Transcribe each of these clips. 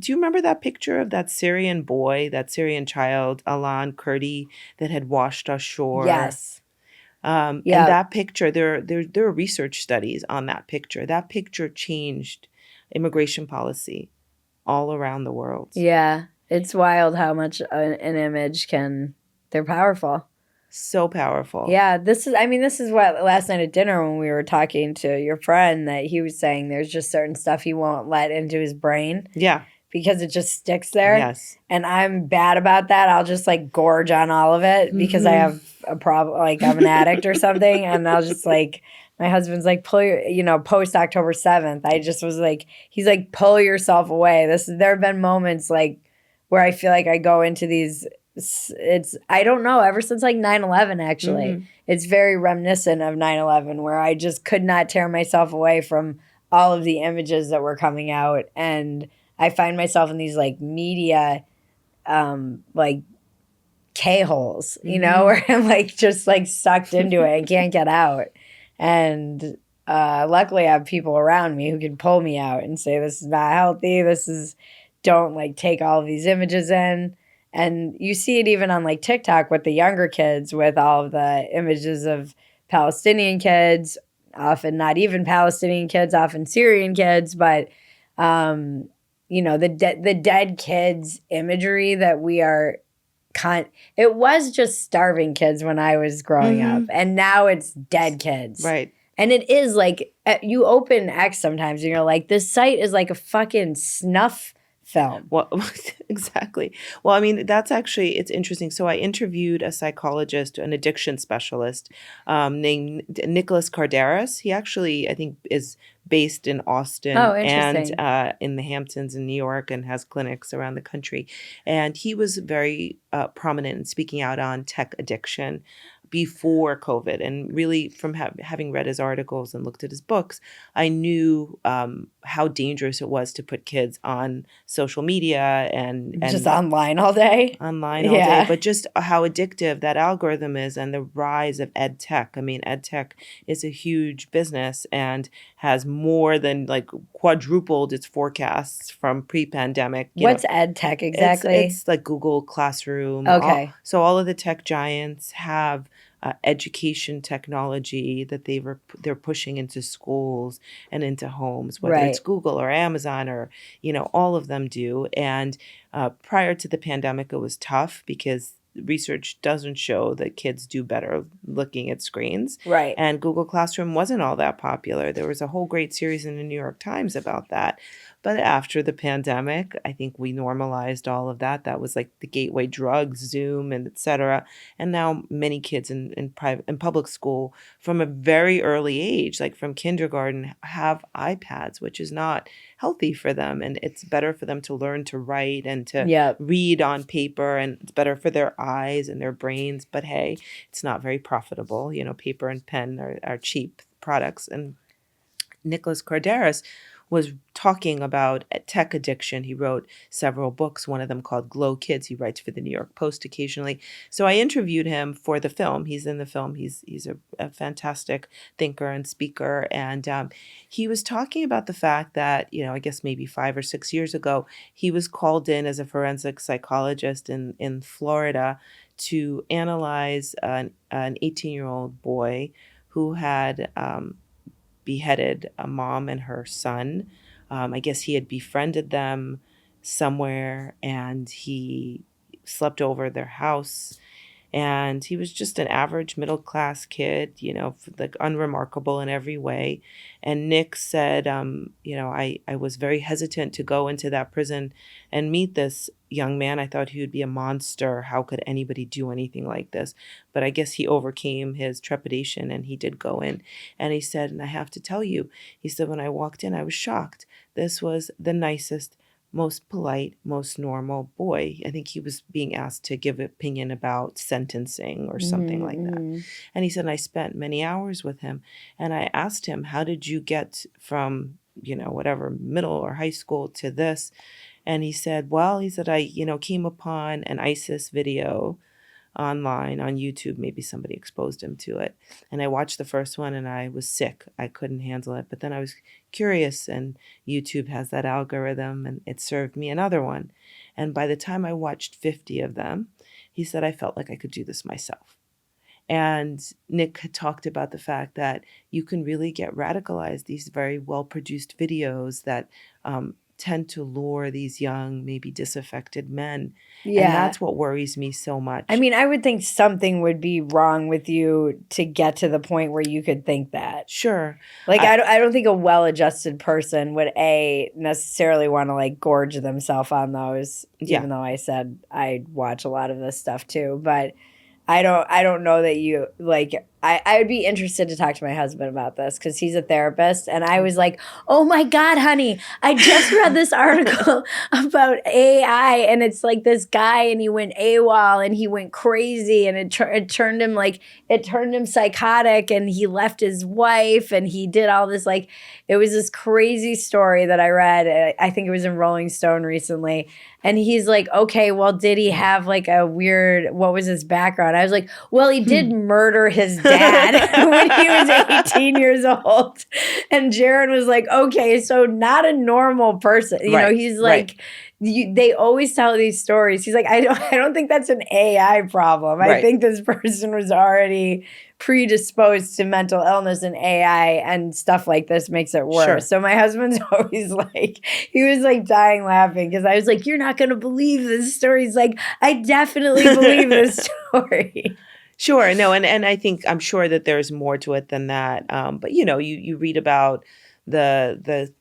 Do you remember that picture of that Syrian boy, that Syrian child, Alan Kurdi, that had washed ashore? Yes. And Yeah. that picture, there are research studies on that picture. That picture changed immigration policy all around the world. Yeah. It's wild how much an image can, they're powerful. So powerful. Yeah, this is what last night at dinner when we were talking to your friend that he was saying there's just certain stuff he won't let into his brain Yeah. because it just sticks there. Yes. And I'm bad about that. I'll just like gorge on all of it because I have a problem, like I'm an addict or something. And I'll just like, my husband's like, pull your, post October 7th. I just was like, he's like, pull yourself away. There have been moments like where I feel like I go into these, I don't know, ever since like 9/11 actually. It's very reminiscent of 9/11 where I just could not tear myself away from all of the images that were coming out. And I find myself in these like media like K-holes, where I'm like just like sucked into it and can't get out. And luckily I have people around me who can pull me out and say this is not healthy. Don't like take all of these images in. And you see it even on like TikTok with the younger kids with all of the images of Palestinian kids, often not even Palestinian kids, often Syrian kids, but the dead kids imagery that we are it was just starving kids when I was growing up, and now it's dead kids. Right. And it is like you open X sometimes and you're like, this site is like a fucking snuff film. Well, exactly. Well, I mean, it's interesting. So I interviewed a psychologist, an addiction specialist named Nicholas Carderas. He actually, I think, is based in Austin and in the Hamptons in New York and has clinics around the country. And he was very prominent in speaking out on tech addiction before COVID. And really, from having read his articles and looked at his books, I knew how dangerous it was to put kids on social media and just online all day. But just how addictive that algorithm is and the rise of ed tech. I mean, ed tech is a huge business and has more than like quadrupled its forecasts from pre-pandemic. What's ed tech exactly? It's like Google Classroom. Okay. So all of the tech giants have education technology that they're pushing into schools and into homes, whether it's Google or Amazon or, all of them do. And prior to the pandemic, it was tough because research doesn't show that kids do better looking at screens. Right. And Google Classroom wasn't all that popular. There was a whole great series in the New York Times about that. But after the pandemic, I think we normalized all of that. That was like the gateway drug, Zoom, and et cetera. And now many kids in public school from a very early age, like from kindergarten, have iPads, which is not healthy for them. And it's better for them to learn to write and to read on paper. And it's better for their eyes and their brains. But hey, it's not very profitable. Paper and pen are cheap products. And Nicholas Carderas was talking about tech addiction. He wrote several books, one of them called Glow Kids. He writes for the New York Post occasionally. So I interviewed him for the film. He's in the film. He's a fantastic thinker and speaker. And he was talking about the fact that, I guess maybe 5 or 6 years ago, he was called in as a forensic psychologist in Florida to analyze an 18-year-old boy who had beheaded a mom and her son. I guess he had befriended them somewhere and he slept over at their house. And he was just an average middle-class kid, like unremarkable in every way. And Nick said, I was very hesitant to go into that prison and meet this young man. I thought he would be a monster. How could anybody do anything like this? But I guess he overcame his trepidation and he did go in. And he said, and I have to tell you, he said, when I walked in, I was shocked. This was the nicest, most polite, most normal boy. I think he was being asked to give an opinion about sentencing or something like that. And he said, I spent many hours with him. And I asked him, how did you get from, whatever, middle or high school to this? And he said, I, came upon an ISIS video online on YouTube. Maybe somebody exposed him to it. And I watched the first one and I was sick. I couldn't handle it. But then I was curious, and YouTube has that algorithm, and it served me another one. And by the time I watched 50 of them, he said, I felt like I could do this myself. And Nick had talked about the fact that you can really get radicalized, these very well-produced videos that tend to lure these young, maybe disaffected men. Yeah. And that's what worries me so much. I mean, I would think something would be wrong with you to get to the point where you could think that. Sure. Like, I don't think a well-adjusted person would, necessarily want to, like, gorge themselves on those, even though I said I watch a lot of this stuff too. But I don't know that you, like, I would be interested to talk to my husband about this because he's a therapist. And I was like, oh my God, honey, I just read this article about AI, and it's like this guy, and he went AWOL and he went crazy, and it turned him psychotic, and he left his wife, and he did all this, like, it was this crazy story that I read. I think it was in Rolling Stone recently. And he's like, okay, well, did he have like a weird, what was his background? I was like, well, he did murder his dad when he was 18 years old. And Jaron was like, okay, so not a normal person. You know, he's like, they always tell these stories. He's like, I don't think that's an AI problem. I think this person was already predisposed to mental illness, and AI and stuff like this makes it worse. Sure. So my husband's always like, he was like dying laughing because I was like, you're not going to believe this story. He's like, I definitely believe this story. Sure. No, and I think, I'm sure that there's more to it than that. But, you know, you read about the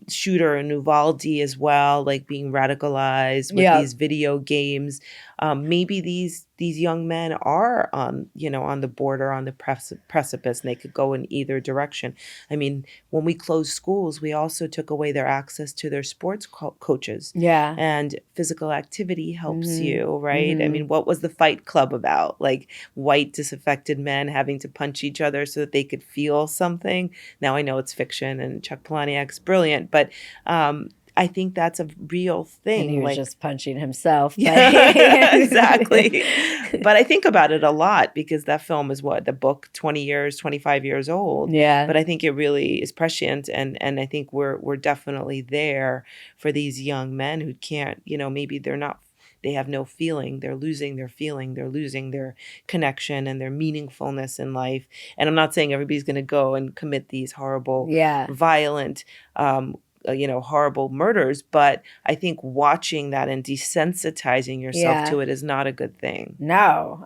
shooter in Uvalde as well, like being radicalized with these video games. Maybe these young men are on the border, on the precipice, and they could go in either direction. I mean, when we closed schools, we also took away their access to their sports coaches. Yeah. And physical activity helps you, right? I mean, what was the Fight Club about? Like white disaffected men having to punch each other so that they could feel something. Now I know it's fiction and Chuck Palahniuk's brilliant, but I think that's a real thing. And he was just punching himself. Yeah, exactly. But I think about it a lot because that film is the book 20 years, 25 years old. Yeah. But I think it really is prescient. And I think we're definitely there for these young men who can't, maybe they have no feeling. They're losing their feeling. They're losing their connection and their meaningfulness in life. And I'm not saying everybody's going to go and commit these horrible, violent, horrible murders, but I think watching that and desensitizing yourself to it is not a good thing. No.